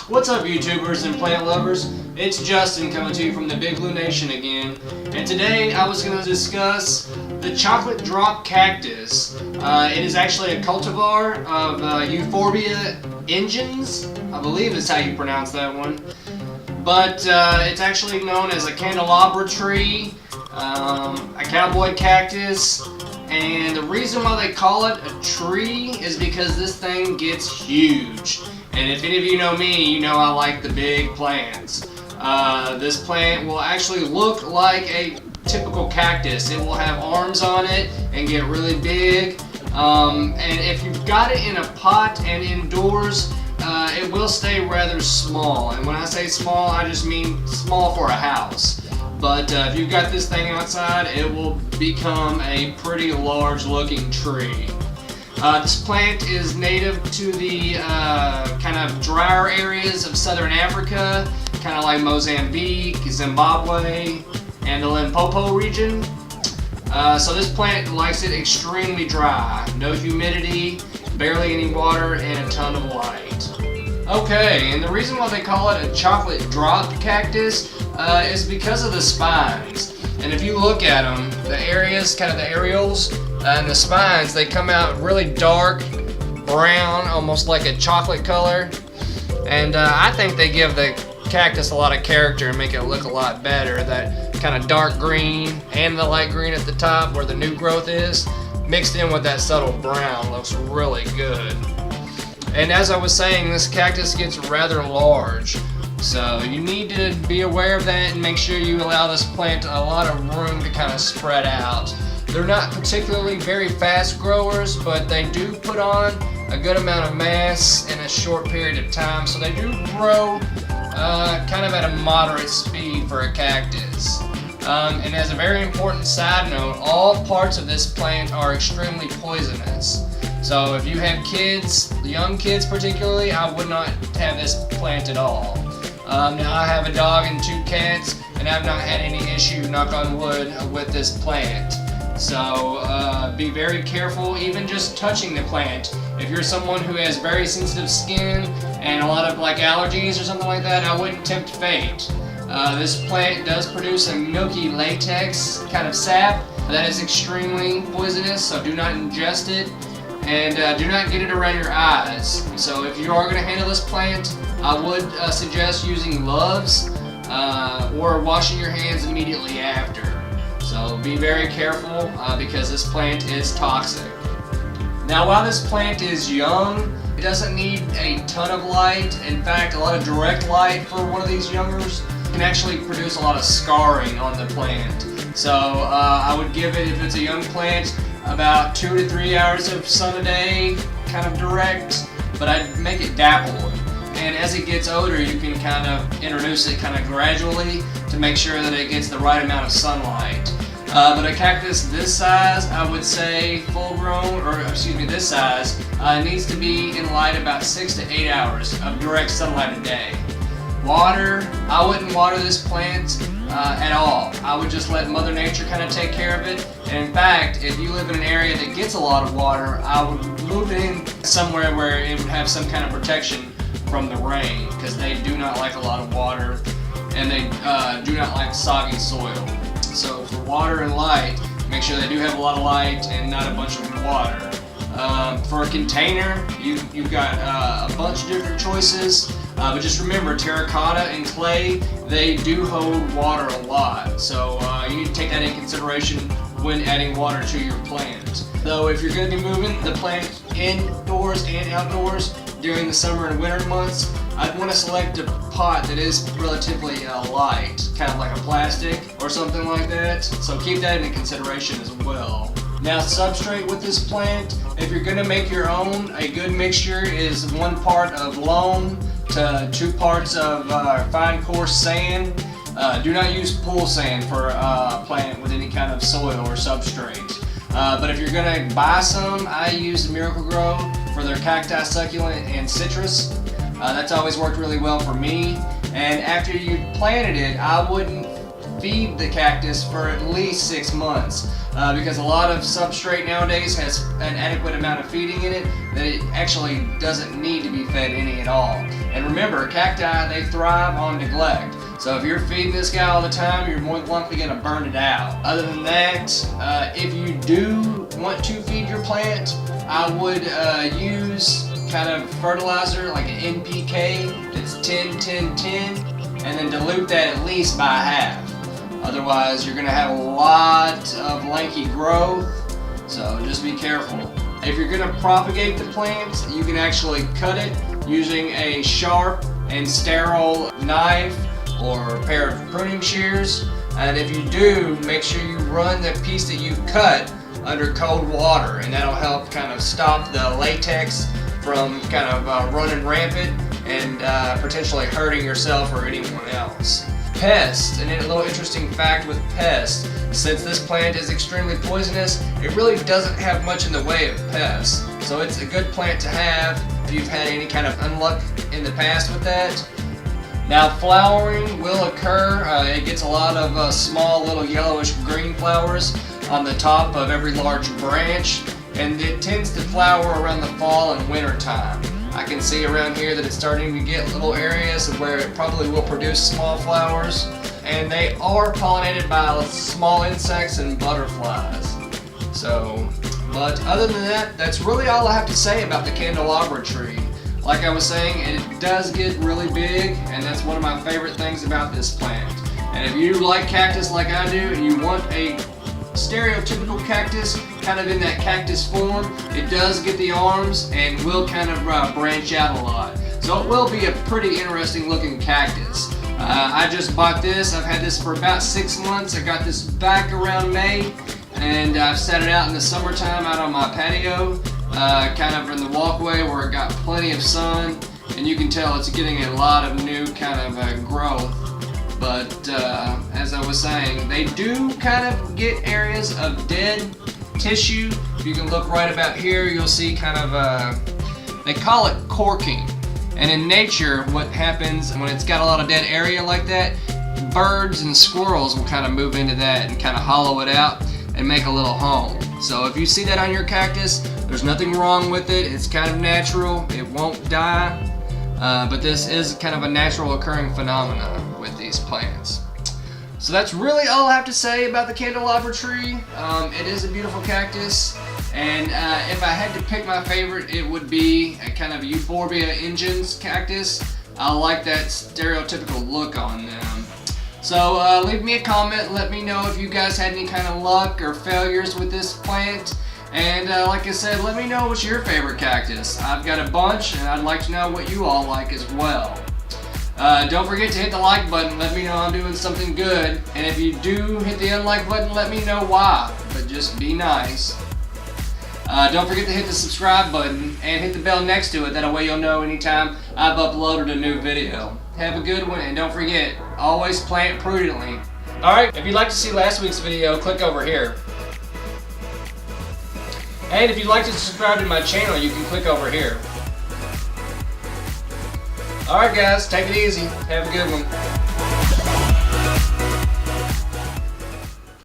What's up, YouTubers and plant lovers? It's Justin coming to you from the Big Blue Nation again, and today I was going to discuss the Chocolate Drop Cactus. It is actually a cultivar of Euphorbia Ingens, I believe is how you pronounce that one. But it's actually known as a candelabra tree, a cowboy cactus, and the reason why they call it a tree is because this thing gets huge. And if any of you know me, you know I like the big plants. This plant will actually look like a typical cactus. It will have arms on it and get really big. And if you've got it in a pot and indoors, it will stay rather small. And when I say small, I just mean small for a house. But if you've got this thing outside, it will become a pretty large looking tree. This plant is native to the kind of drier areas of southern Africa, kind of like Mozambique, Zimbabwe, and the Limpopo region. So this plant likes it extremely dry, no humidity, barely any water, and a ton of light. Okay, and the reason why they call it a chocolate drop cactus is because of the spines. And if you look at them, the areas, kind of the areoles, and the spines, they come out really dark brown, almost like a chocolate color. And I think they give the cactus a lot of character and make it look a lot better. That kind of dark green and the light green at the top where the new growth is, mixed in with that subtle brown, looks really good. And as I was saying, this cactus gets rather large. So you need to be aware of that and make sure you allow this plant a lot of room to kind of spread out. They're not particularly very fast growers, but they do put on a good amount of mass in a short period of time, so they do grow kind of at a moderate speed for a cactus. And as a very important side note, all parts of this plant are extremely poisonous. So if you have kids, young kids particularly, I would not have this plant at all. Now I have a dog and 2 cats, and I've not had any issue, knock on wood, with this plant. So be very careful, even just touching the plant. If you're someone who has very sensitive skin and a lot of like allergies or something like that, I wouldn't tempt fate. This plant does produce a milky latex kind of sap that is extremely poisonous, so do not ingest it, and do not get it around your eyes. So if you are going to handle this plant, I would suggest using gloves or washing your hands immediately after. So be very careful because this plant is toxic. Now while this plant is young, it doesn't need a ton of light. In fact, a lot of direct light for one of these youngers can actually produce a lot of scarring on the plant. So I would give it, if it's a young plant, about 2 to 3 hours of sun a day, kind of direct, but I'd make it dappled. And as it gets older, you can kind of introduce it kind of gradually to make sure that it gets the right amount of sunlight. But a cactus this size, I would say full grown, or excuse me, this size, needs to be in light about 6 to 8 hours of direct sunlight a day. Water, I wouldn't water this plant at all. I would just let Mother Nature kind of take care of it. And in fact, if you live in an area that gets a lot of water, I would move it in somewhere where it would have some kind of protection from the rain, because they do not like a lot of water, and they do not like soggy soil. So for water and light, make sure they do have a lot of light and not a bunch of water. For a container, you've got a bunch of different choices, but just remember, terracotta and clay, they do hold water a lot. So you need to take that in consideration when adding water to your plant. Though if you're going to be moving the plant indoors and outdoors during the summer and winter months, I'd want to select a pot that is relatively light, kind of like a plastic or something like that. So keep that into consideration as well. Now, substrate with this plant, if you're going to make your own, a good mixture is 1 part of loam to 2 parts of fine coarse sand. Do not use pool sand for a plant with any kind of soil or substrate. But if you're going to buy some, I use Miracle-Gro for their cacti, succulent, and citrus. That's always worked really well for me. And after you planted it, I wouldn't feed the cactus for at least 6 months because a lot of substrate nowadays has an adequate amount of feeding in it that it actually doesn't need to be fed any at all. And remember, cacti, they thrive on neglect. So if you're feeding this guy all the time, you're more likely going to burn it out. Other than that, if you do want to feed your plant, I would use kind of fertilizer like an NPK that's 10-10-10, and then dilute that at least by half. Otherwise, you're going to have a lot of lanky growth, so just be careful. If you're going to propagate the plant, you can actually cut it using a sharp and sterile knife or a pair of pruning shears. And if you do, make sure you run the piece that you cut under cold water, and that'll help kind of stop the latex from kind of running rampant and potentially hurting yourself or anyone else. Pest, and a little interesting fact with Pest, since this plant is extremely poisonous, it really doesn't have much in the way of pests. So it's a good plant to have if you've had any kind of unluck in the past with that. Now flowering will occur. It gets a lot of small little yellowish green flowers on the top of every large branch, and it tends to flower around the fall and winter time. I can see around here that it's starting to get little areas where it probably will produce small flowers, and they are pollinated by small insects and butterflies. So, but other than that, that's really all I have to say about the candelabra tree. Like I was saying, it does get really big, and that's one of my favorite things about this plant. And if you like cactus like I do, and you want a stereotypical cactus, kind of in that cactus form, it does get the arms and will kind of branch out a lot. So it will be a pretty interesting looking cactus. I just bought this. I've had this for about 6 months. I got this back around May, and I've set it out in the summertime out on my patio, kind of in the walkway where it got plenty of sun, and you can tell it's getting a lot of new kind of growth. But as I was saying, they do kind of get areas of dead tissue. If you can look right about here, you'll see kind of they call it corking. And in nature, what happens when it's got a lot of dead area like that, birds and squirrels will kind of move into that and kind of hollow it out and make a little home. So if you see that on your cactus, there's nothing wrong with it. It's kind of natural. It won't die. But this is kind of a natural occurring phenomena with these plants. So that's really all I have to say about the candelabra tree. It is a beautiful cactus, and if I had to pick my favorite, it would be a kind of Euphorbia Ingens cactus. I like that stereotypical look on them. So leave me a comment, let me know if you guys had any kind of luck or failures with this plant. And like I said, let me know what's your favorite cactus. I've got a bunch, and I'd like to know what you all like as well. Don't forget to hit the like button, let me know I'm doing something good. And if you do hit the unlike button, let me know why, but just be nice. Don't forget to hit the subscribe button and hit the bell next to it, that way you'll know anytime I've uploaded a new video. Have a good one, and don't forget, always plant prudently. Alright, if you'd like to see last week's video, click over here. And if you'd like to subscribe to my channel, you can click over here. Alright guys, take it easy. Have a good one.